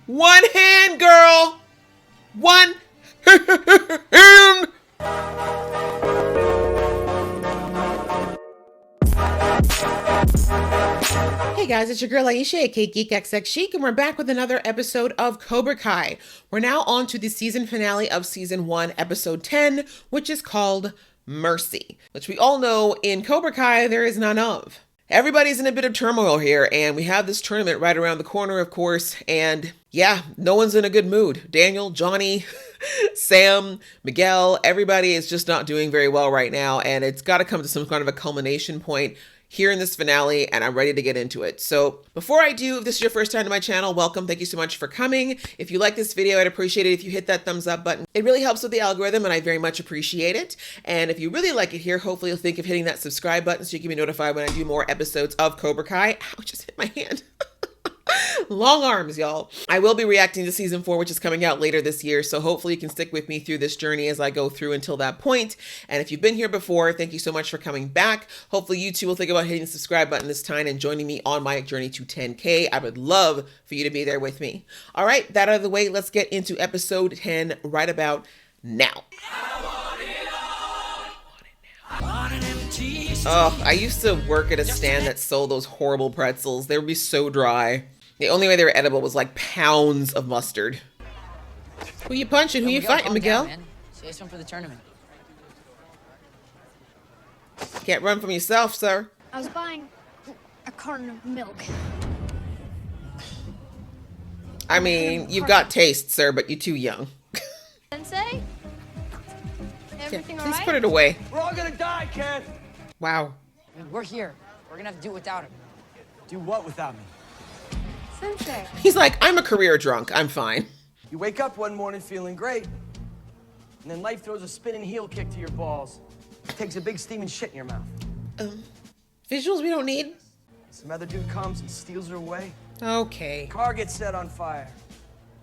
One hand, girl. One hand. Hey guys, it's your girl Aisha, aka Geek XX Chic, and we're back with another episode of Cobra Kai. We're now on to the season finale of season 1, episode 10, which is called Mercy, which we all know in Cobra Kai there is none of. Everybody's in a bit of turmoil here, and we have this tournament right around the corner, of course, and yeah, no one's in a good mood. Daniel, Johnny, Sam, Miguel, everybody is just not doing very well right now, and it's got to come to some kind of a culmination point here in this finale, and I'm ready to get into it. So before I do, if this is your first time to my channel, welcome. Thank you so much for coming. If you like this video, I'd appreciate it if you hit that thumbs up button. It really helps with the algorithm, and I very much appreciate it. And if you really like it here, hopefully you'll think of hitting that subscribe button so you can be notified when I do more episodes of Cobra Kai. Ow, just hit my hand. Long arms, y'all. I will be reacting to season 4, which is coming out later this year, so hopefully you can stick with me through this journey as I go through until that point. And if you've been here before, thank you so much for coming back. Hopefully you too will think about hitting the subscribe button this time and joining me on my journey to 10K. I would love for you to be there with me. All right, that out of the way, let's get into episode 10 right about now. Oh, I used to work at a stand that sold those horrible pretzels. They would be so dry. The only way they were edible was like pounds of mustard. Who you punching? Who you fighting, Miguel? Save some for the tournament. Can't run from yourself, sir. I was buying a carton of milk. I mean, you've got taste, sir, but you're too young. Sensei? Everything all Please right? put it away. We're all gonna die, Ken. Wow. I mean, we're here. We're gonna have to do it without him. Do what without me? Sensei. He's like, I'm a career drunk. I'm fine. You wake up one morning feeling great, and then life throws a spinning heel kick to your balls. Takes a big steaming shit in your mouth. Visuals we don't need. Some other dude comes and steals her away. Okay. Car gets set on fire.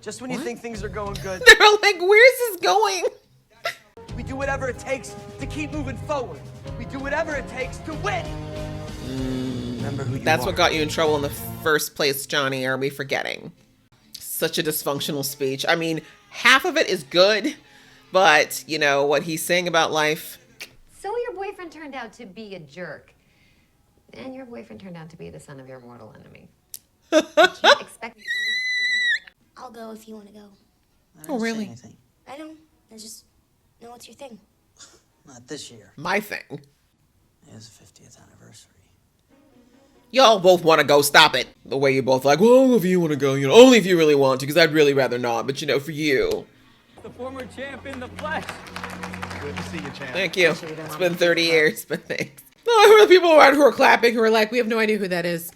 Just when you think things are going good, They're like, where's this going? we do whatever it takes to keep moving forward. We do whatever it takes to win. Remember who you That's are. what got you in trouble in the first place, Johnny. Are we forgetting? Such a dysfunctional speech. I mean, half of it is good, but you know what he's saying about life. So your boyfriend turned out to be a jerk. And your boyfriend turned out to be the son of your mortal enemy. You can't expect... I'll go if you want to go. I didn't Oh, really? say anything. I know. I just know it's your thing. Not this year. My thing. It is the 50th anniversary. Y'all both want to go. Stop it. The way you both like, well, if you want to go, you know, only if you really want to, because I'd really rather not. But you know, for you. The former champ in the flesh. Good to see you, champ. Thank you. It's been 30 years, but thanks. Oh, there were the people around who were clapping who were like, we have no idea who that is.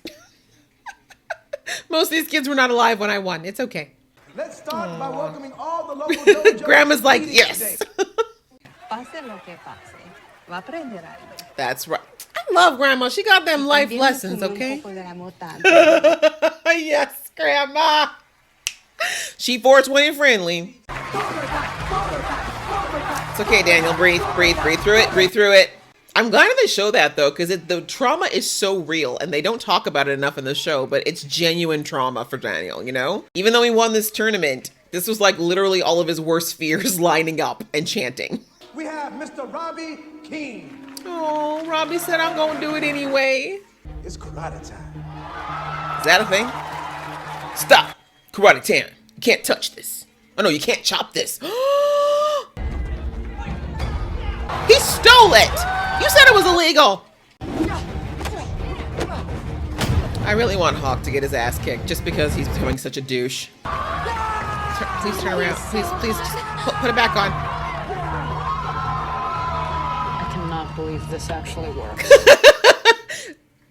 Most of these kids were not alive when I won. It's okay. Let's start by welcoming all the local dojos. Grandma's like, meeting yes. today. That's right. I love Grandma. She got them life lessons, okay? Yes, Grandma. She 420 and friendly. It's okay, Daniel. Breathe through it. Breathe through it. I'm glad that they show that, though, because the trauma is so real, and they don't talk about it enough in the show, but it's genuine trauma for Daniel, you know? Even though he won this tournament, this was like literally all of his worst fears lining up and chanting. We have Mr. Robbie King. Oh, Robbie said I'm gonna do it anyway. It's karate time. Is that a thing? Stop! Karate Tan. You can't touch this. Oh no, you can't chop this. He stole it! You said it was illegal! I really want Hawk to get his ass kicked just because he's becoming such a douche. Please turn around. Please just put it back on. I cannot believe this actually works.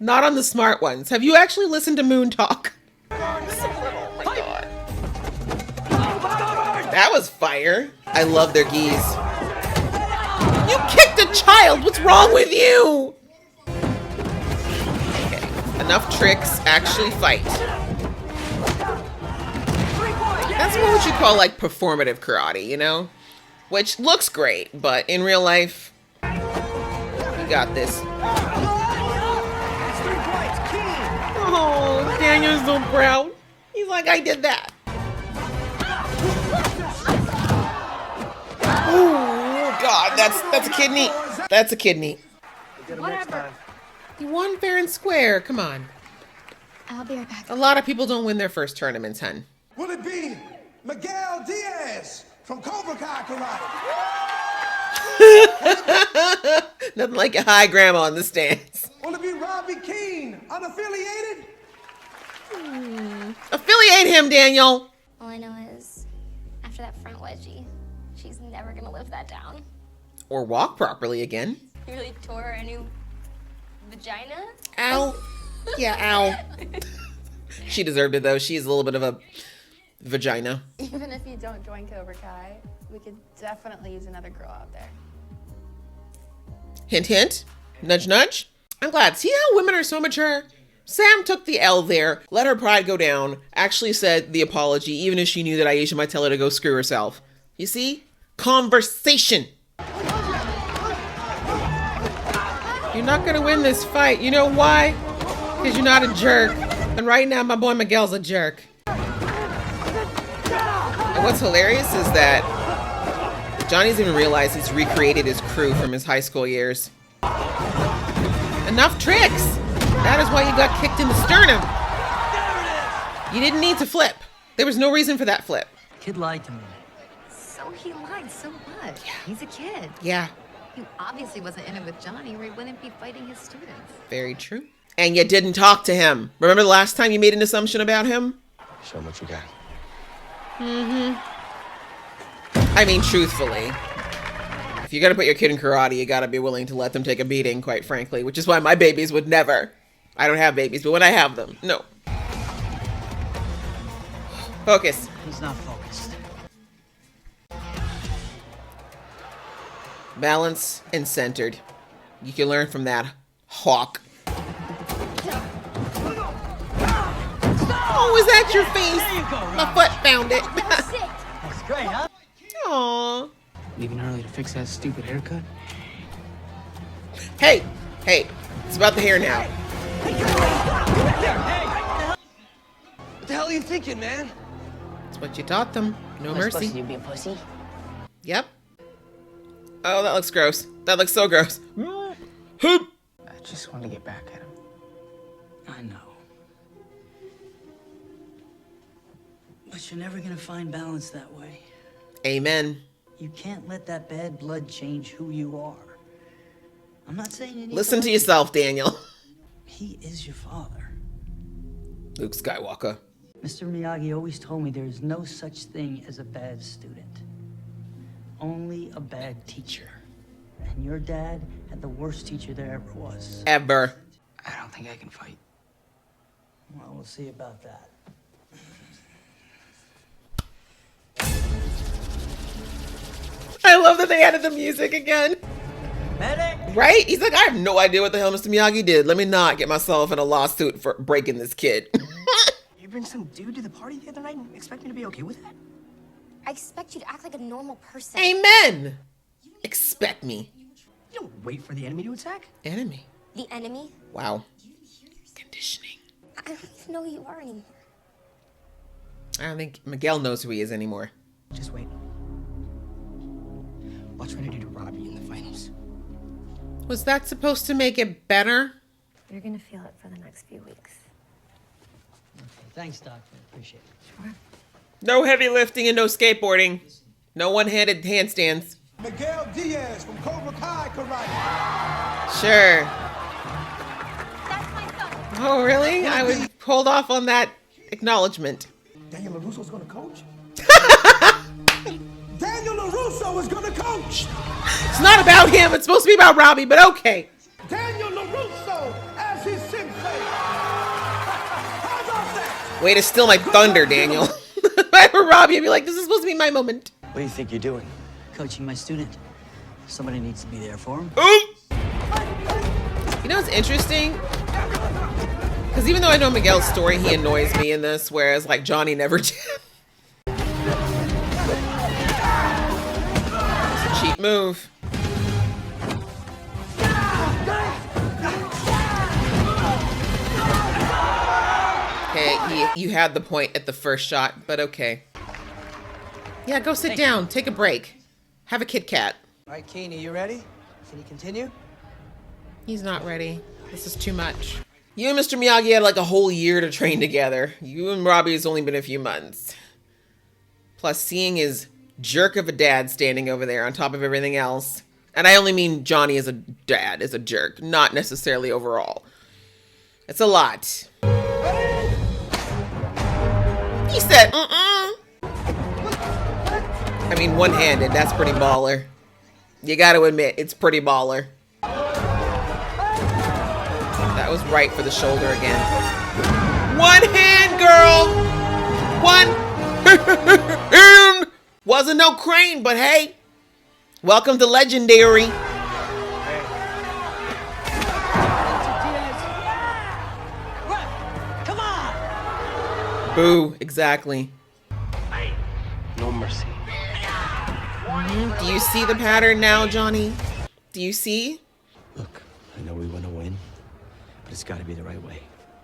Not on the smart ones. Have you actually listened to Moon talk? Oh my god. That was fire. I love their geese. You kicked a child! What's wrong with you? Okay, enough tricks, actually fight. That's what you call like performative karate, you know? Which looks great, but in real life, you got this. Oh, Daniel's so proud. He's like, I did that. Oh God, that's a kidney. That's a kidney. Get him next time. You won fair and square. Come on. I'll be right back. A lot of people don't win their first tournaments, hun. Will it be Miguel Diaz from Cobra Kai Karate? Nothing like a high grandma in the stands. Will it be Robbie Keane, unaffiliated? Affiliate him, Daniel. All I know is, after that front wedgie, she's never gonna live that down. Or walk properly again. You really tore her a new vagina? Ow. Yeah, ow. She deserved it, though. She's a little bit of a vagina. Even if you don't join Cobra Kai, we could definitely use another girl out there. Hint, hint. Nudge, nudge. I'm glad. See how women are so mature? Sam took the L there, let her pride go down, actually said the apology, even if she knew that Aisha might tell her to go screw herself. You see? Conversation. You're not gonna win this fight. You know why? Because you're not a jerk. And right now, my boy Miguel's a jerk. And what's hilarious is that Johnny doesn't even realize he's recreated his crew from his high school years. Enough tricks. That is why you got kicked in the sternum. You didn't need to flip. There was no reason for that flip. Kid lied to me. So he lied so much. He's a kid. Yeah, He obviously wasn't in it with Johnny, or he wouldn't be fighting his students. very true. And you didn't talk to him. Remember the last time you made an assumption about him? Show him what you got. I mean, truthfully, if you're gonna put your kid in karate, you gotta be willing to let them take a beating, quite frankly, which is why my babies would never. I don't have babies, but when I have them, no. Focus. He's not focused. Balance and centered. You can learn from that hawk. Oh, is that your face? My foot found it. That's great, huh? Aww. Leaving early to fix that stupid haircut? Hey, hey, it's about the hair now. What the hell are you thinking, man? It's what you taught them. No mercy. You be a pussy? Yep. Oh, that looks gross. That looks so gross. I just want to get back at him. I know. But you're never gonna find balance that way. Amen. You can't let that bad blood change who you are. I'm not saying you need Listen to like yourself, Daniel. him. He is your father. Luke Skywalker. Mr. Miyagi always told me there is no such thing as a bad student. Only a bad teacher. And your dad had the worst teacher there ever was. Ever. I don't think I can fight. Well, we'll see about that. I love that they added the music again. Medic! Right? He's like, I have no idea what the hell Mr. Miyagi did. Let me not get myself in a lawsuit for breaking this kid. You bring some dude to the party the other night and expect me to be okay with that? I expect you to act like a normal person. Amen. Expect me. You don't wait for the enemy to attack. Enemy. The enemy? Wow. Conditioning. I don't even know who you are anymore. I don't think Miguel knows who he is anymore. Just wait. Watch what I do to Robbie in the finals. Was that supposed to make it better? You're gonna feel it for the next few weeks. Okay, thanks, Doctor. Appreciate it. Sure. No heavy lifting and no skateboarding. No one-handed handstands. Miguel Diaz from Cobra Kai Karate. Sure. That's my son. Oh, really? I would hold off on that acknowledgement. Daniel LaRusso's gonna coach? Daniel LaRusso is gonna coach! It's not about him. It's supposed to be about Robbie, but okay. Daniel LaRusso as his sensei! How about that? Way to steal my thunder, Daniel. If I were Robbie, I'd be like, this is supposed to be my moment. What do you think you're doing? Coaching my student. Somebody needs to be there for him. You know what's interesting? Because even though I know Miguel's story, he annoys me in this, whereas like Johnny never did. It's a cheap move. Okay, you had the point at the first shot, but okay. Yeah, go sit down. Take a break. Have a Kit Kat. All right, Kane, are you ready? Can you continue? He's not ready. This is too much. You and Mr. Miyagi had like a whole year to train together. You and Robbie has only been a few months. Plus, seeing his jerk of a dad standing over there on top of everything else. And I only mean Johnny as a dad, as a jerk, not necessarily overall. It's a lot. He said, I mean, one-handed, that's pretty baller. You gotta admit, it's pretty baller. That was right for the shoulder again. One hand, girl! One hand! Wasn't no crane, but hey, welcome to Legendary. Come on! Boo, exactly. No mercy. Do you see the pattern now, Johnny? Do you see? Look, I know we want to win, but it's got to be the right way.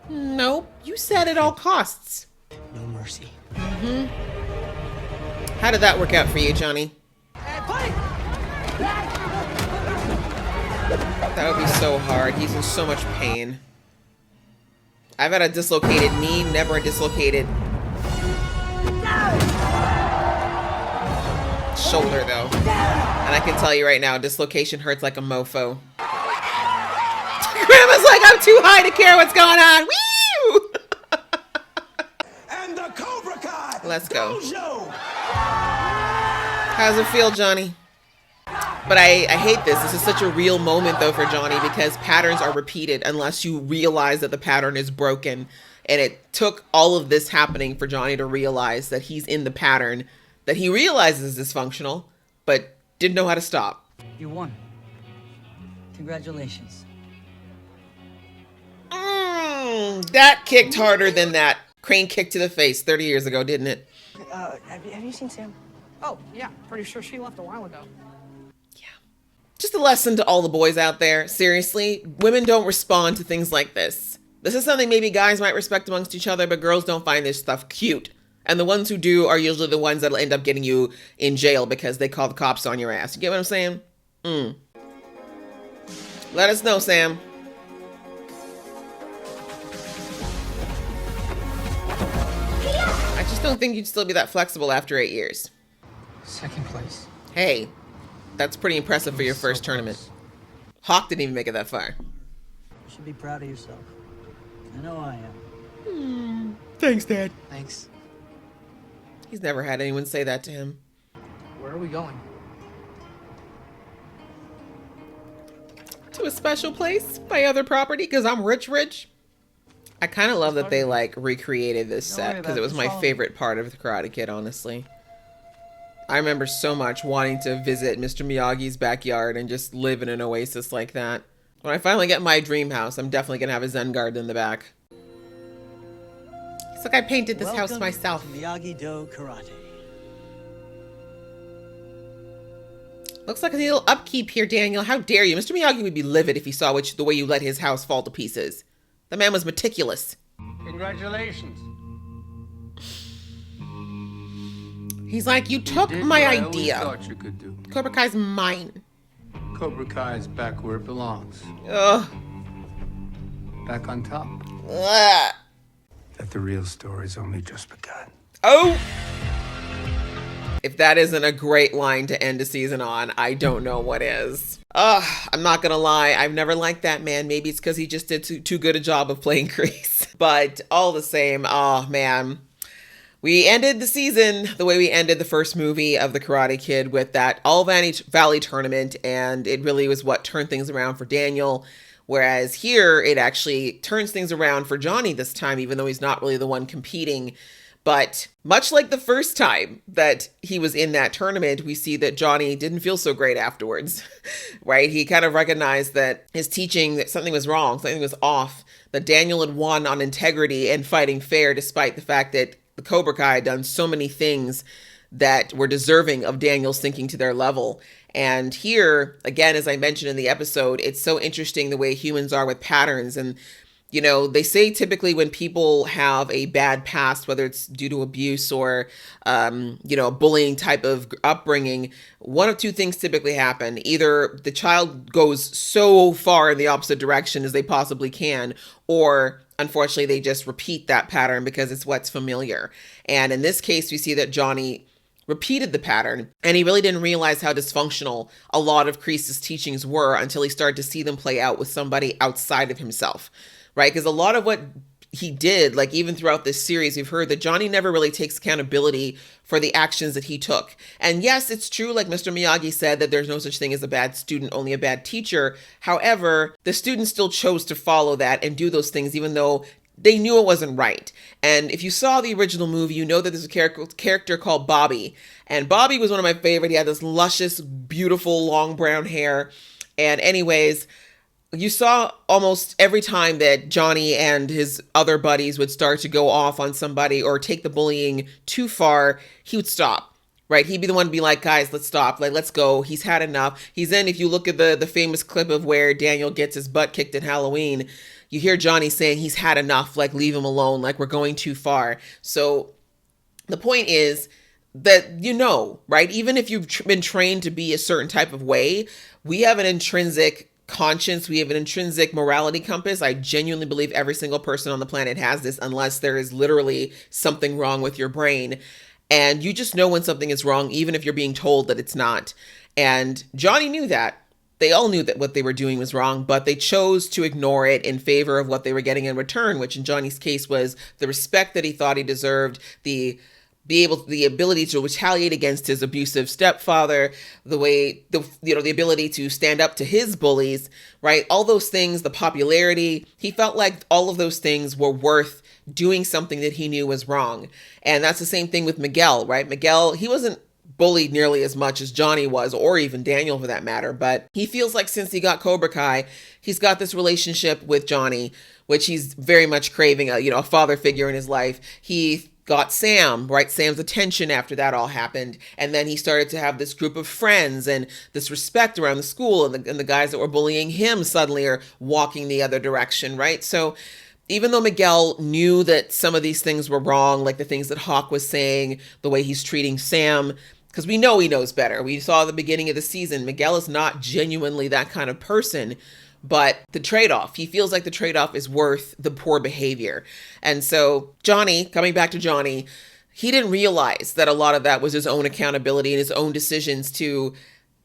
Nope, you said at all costs. No mercy. How did that work out for you, Johnny? That would be so hard. He's in so much pain. I've had a dislocated knee, never a dislocated shoulder, though. And I can tell you right now, dislocation hurts like a mofo. Grandma's like, I'm too high to care what's going on. Woo! And the Cobra Kai. Let's go. Dojo. How's it feel, Johnny? But I hate this. This is such a real moment, though, for Johnny, because patterns are repeated unless you realize that the pattern is broken. And it took all of this happening for Johnny to realize that he's in the pattern that he realizes is dysfunctional, but didn't know how to stop. You won. Congratulations. That kicked harder than that crane kick to the face 30 years ago, didn't it? Have you seen Sam? Oh, yeah. Pretty sure she left a while ago. Just a lesson to all the boys out there. Seriously, women don't respond to things like this. This is something maybe guys might respect amongst each other, but girls don't find this stuff cute. And the ones who do are usually the ones that'll end up getting you in jail because they call the cops on your ass. You get what I'm saying? Let us know, Sam. I just don't think you'd still be that flexible after 8 years. Second place. Hey, that's pretty impressive for your first tournament. Hawk didn't even make it that far. You should be proud of yourself. I know I am. Thanks, Dad. Thanks. He's never had anyone say that to him. Where are we going? To a special place, my other property, because I'm rich. I kind of love that they like recreated this set because it was my favorite part of the Karate Kid, honestly. I remember so much wanting to visit Mr. Miyagi's backyard and just live in an oasis like that. When I finally get my dream house, I'm definitely going to have a Zen garden in the back. It's like I painted this house myself. To Miyagi-Do Karate. Looks like a little upkeep here, Daniel. How dare you? Mr. Miyagi would be livid if he saw the way you let his house fall to pieces. The man was meticulous. Congratulations. He's like, you took my idea. I thought you could do. Cobra Kai's mine. Cobra Kai is back where it belongs. Ugh. Back on top. Ugh. That the real story's only just begun. Oh! If that isn't a great line to end a season on, I don't know what is. Ugh, I'm not gonna lie, I've never liked that man. Maybe it's because he just did too good a job of playing Kreese. But all the same, oh man. We ended the season the way we ended the first movie of The Karate Kid with that All Valley tournament, and it really was what turned things around for Daniel. Whereas here, it actually turns things around for Johnny this time, even though he's not really the one competing. But much like the first time that he was in that tournament, we see that Johnny didn't feel so great afterwards, right? He kind of recognized that his teaching, that something was wrong, something was off, that Daniel had won on integrity and fighting fair, despite the fact that the Cobra Kai had done so many things that were deserving of Daniel sinking to their level. And here, again, as I mentioned in the episode, it's so interesting the way humans are with patterns. And You know, they say typically when people have a bad past, whether it's due to abuse or, a bullying type of upbringing, one of two things typically happen. Either the child goes so far in the opposite direction as they possibly can, or unfortunately they just repeat that pattern because it's what's familiar. And in this case, we see that Johnny repeated the pattern, and he really didn't realize how dysfunctional a lot of Kreese's teachings were until he started to see them play out with somebody outside of himself. Right? Because a lot of what he did, like even throughout this series, we've heard that Johnny never really takes accountability for the actions that he took. And yes, it's true, like Mr. Miyagi said, that there's no such thing as a bad student, only a bad teacher. However, the students still chose to follow that and do those things, even though they knew it wasn't right. And if you saw the original movie, you know that there's a character called Bobby. And Bobby was one of my favorite. He had this luscious, beautiful, long brown hair. And anyways, you saw almost every time that Johnny and his other buddies would start to go off on somebody or take the bullying too far, he would stop, right? He'd be the one to be like, guys, let's stop. Like, let's go. He's had enough. He's in, if you look at the famous clip of where Daniel gets his butt kicked at Halloween, you hear Johnny saying he's had enough, like, leave him alone, like, we're going too far. So the point is that, right? Even if you've been trained to be a certain type of way, we have an intrinsic conscience, we have an intrinsic morality compass. I genuinely believe every single person on the planet has this, unless there is literally something wrong with your brain. And you just know when something is wrong, even if you're being told that it's not. And Johnny knew that. They all knew that what they were doing was wrong, but they chose to ignore it in favor of what they were getting in return, which in Johnny's case was the respect that he thought he deserved, the ability to retaliate against his abusive stepfather, the ability to stand up to his bullies, right? All those things, the popularity, he felt like all of those things were worth doing something that he knew was wrong. And that's the same thing with Miguel, right? Miguel, he wasn't bullied nearly as much as Johnny was, or even Daniel for that matter, but he feels like since he got Cobra Kai, he's got this relationship with Johnny, which he's very much craving, a father figure in his life. He got Sam, right? Sam's attention after that all happened. And then he started to have this group of friends and this respect around the school, and the guys that were bullying him suddenly are walking the other direction, right? So even though Miguel knew that some of these things were wrong, like the things that Hawk was saying, the way he's treating Sam, because we know he knows better. We saw at the beginning of the season, Miguel is not genuinely that kind of person. But the trade-off, he feels like the trade-off is worth the poor behavior. And so Johnny, coming back to Johnny, he didn't realize that a lot of that was his own accountability and his own decisions to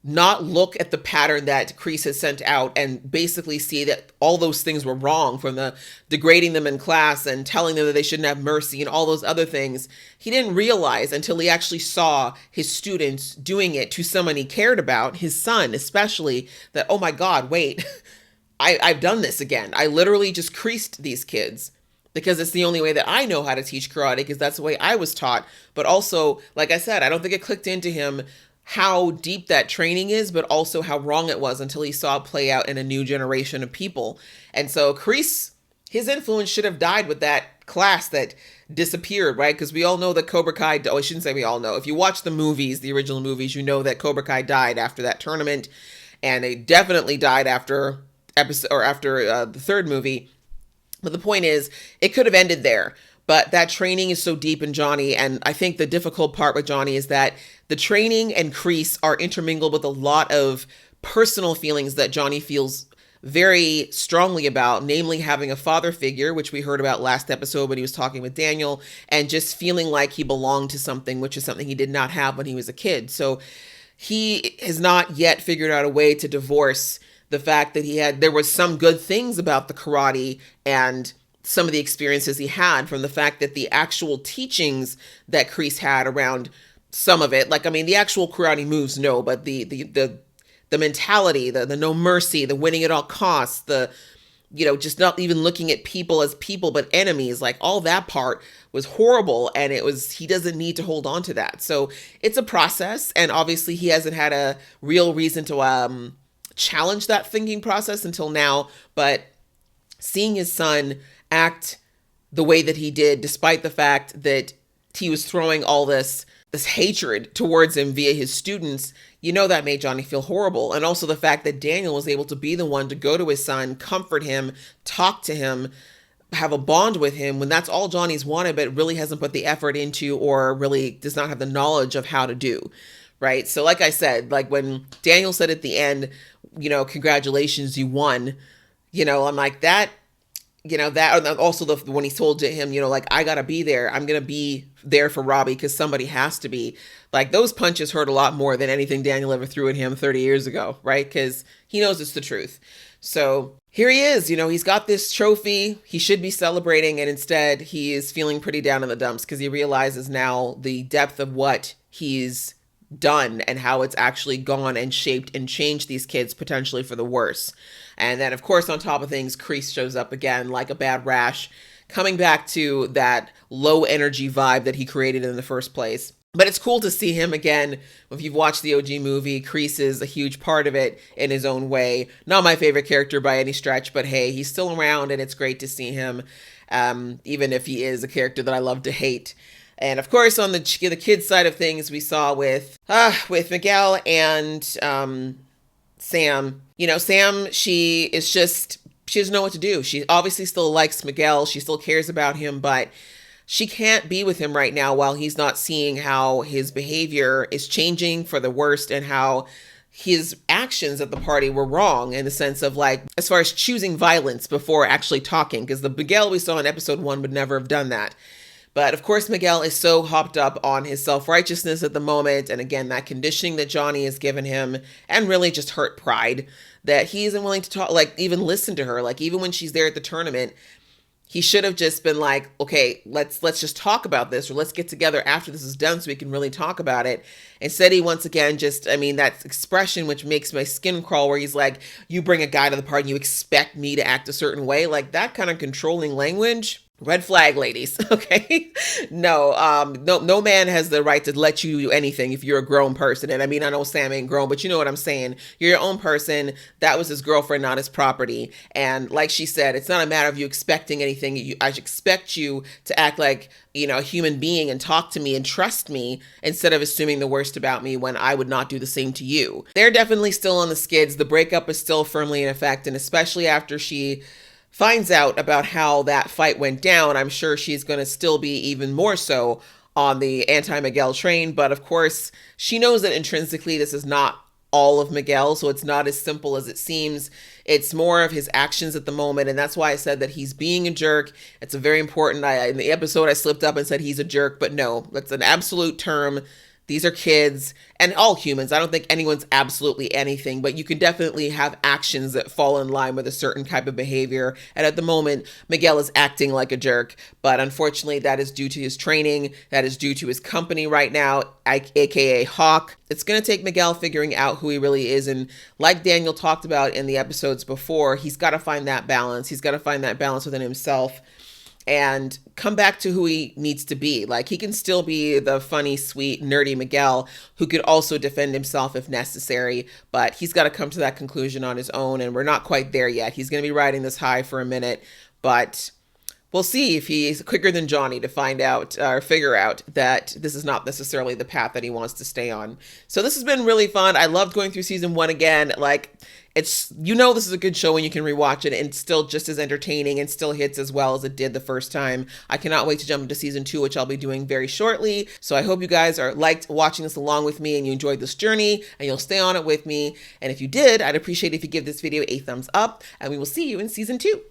not look at the pattern that Kreese has sent out and basically see that all those things were wrong, from the degrading them in class and telling them that they shouldn't have mercy and all those other things. He didn't realize until he actually saw his students doing it to someone he cared about, his son especially, that, oh my God, wait, I've done this again. I literally just creased these kids because it's the only way that I know how to teach karate, because that's the way I was taught. But also, like I said, I don't think it clicked into him how deep that training is, but also how wrong it was until he saw it play out in a new generation of people. And so Kreese, his influence should have died with that class that disappeared, right? Because we all know that Cobra Kai, I shouldn't say we all know. If you watch the movies, the original movies, you know that Cobra Kai died after that tournament, and it definitely died after the third movie. But the point is, it could have ended there. But that training is so deep in Johnny, and I think the difficult part with Johnny is that the training and Kreese are intermingled with a lot of personal feelings that Johnny feels very strongly about, namely having a father figure, which we heard about last episode when he was talking with Daniel, and just feeling like he belonged to something, which is something he did not have when he was a kid. So he has not yet figured out a way to divorce the fact that there was some good things about the karate and some of the experiences he had from the fact that the actual teachings that Kreese had around some of it, like, I mean, the actual karate moves, no, but the mentality, the no mercy, the winning at all costs, the, just not even looking at people as people, but enemies, like all that part was horrible. And he doesn't need to hold on to that. So it's a process. And obviously he hasn't had a real reason to, challenge that thinking process until now, but seeing his son act the way that he did, despite the fact that he was throwing all this hatred towards him via his students, that made Johnny feel horrible. And also the fact that Daniel was able to be the one to go to his son, comfort him, talk to him, have a bond with him when that's all Johnny's wanted, but really hasn't put the effort into or really does not have the knowledge of how to do. Right. So like I said, like when Daniel said at the end, you know, congratulations, you won, you know, I'm like that, you know, that, and also when he told to him, you know, like, I gotta be there. I'm going to be there for Robbie because somebody has to be. Like, those punches hurt a lot more than anything Daniel ever threw at him 30 years ago. Right. Because he knows it's the truth. So here he is, you know, he's got this trophy. He should be celebrating. And instead he is feeling pretty down in the dumps because he realizes now the depth of what he's done and how it's actually gone and shaped and changed these kids potentially for the worse. And then, of course, on top of things, Kreese shows up again like a bad rash, coming back to that low energy vibe that he created in the first place. But it's cool to see him again. If you've watched the OG movie, Kreese is a huge part of it in his own way. Not my favorite character by any stretch, but hey, he's still around and it's great to see him, even if he is a character that I love to hate. And of course, on the kids side of things, we saw with Miguel and Sam. You know, Sam, she doesn't know what to do. She obviously still likes Miguel. She still cares about him, but she can't be with him right now while he's not seeing how his behavior is changing for the worst and how his actions at the party were wrong in the sense of, like, as far as choosing violence before actually talking, because the Miguel we saw in episode 1 would never have done that. But of course, Miguel is so hopped up on his self-righteousness at the moment. And again, that conditioning that Johnny has given him and really just hurt pride that he isn't willing to talk, like even listen to her. Like even when she's there at the tournament, he should have just been like, okay, let's just talk about this, or let's get together after this is done so we can really talk about it. Instead, he once again that expression which makes my skin crawl where he's like, you bring a guy to the party and you expect me to act a certain way. Like that kind of controlling language. Red flag, ladies. Okay. No man has the right to let you do anything if you're a grown person. And I mean, I know Sam ain't grown, but you know what I'm saying. You're your own person. That was his girlfriend, not his property. And like she said, it's not a matter of you expecting anything. I expect you to act like, you know, a human being and talk to me and trust me instead of assuming the worst about me when I would not do the same to you. They're definitely still on the skids. The breakup is still firmly in effect. And especially after she finds out about how that fight went down, I'm sure she's going to still be even more so on the anti-Miguel train. But of course, she knows that intrinsically this is not all of Miguel, so it's not as simple as it seems. It's more of his actions at the moment, and that's why I said that he's being a jerk. It's a very important, in the episode I slipped up and said he's a jerk, but no, that's an absolute term. These are kids and all humans. I don't think anyone's absolutely anything, but you can definitely have actions that fall in line with a certain type of behavior. And at the moment, Miguel is acting like a jerk, but unfortunately that is due to his training. That is due to his company right now, aka Hawk. It's going to take Miguel figuring out who he really is. And like Daniel talked about in the episodes before, he's got to find that balance. He's got to find that balance within himself and come back to who he needs to be. Like, he can still be the funny, sweet, nerdy Miguel who could also defend himself if necessary, but he's got to come to that conclusion on his own, and we're not quite there yet. He's going to be riding this high for a minute, but we'll see if he's quicker than Johnny to find out or figure out that this is not necessarily the path that he wants to stay on. So this has been really fun. I loved going through season 1 again. Like, it's, you know, this is a good show when you can rewatch it and it's still just as entertaining and still hits as well as it did the first time. I cannot wait to jump into season 2, which I'll be doing very shortly. So I hope you guys liked watching this along with me and you enjoyed this journey and you'll stay on it with me. And if you did, I'd appreciate if you give this video a thumbs up, and we will see you in season 2.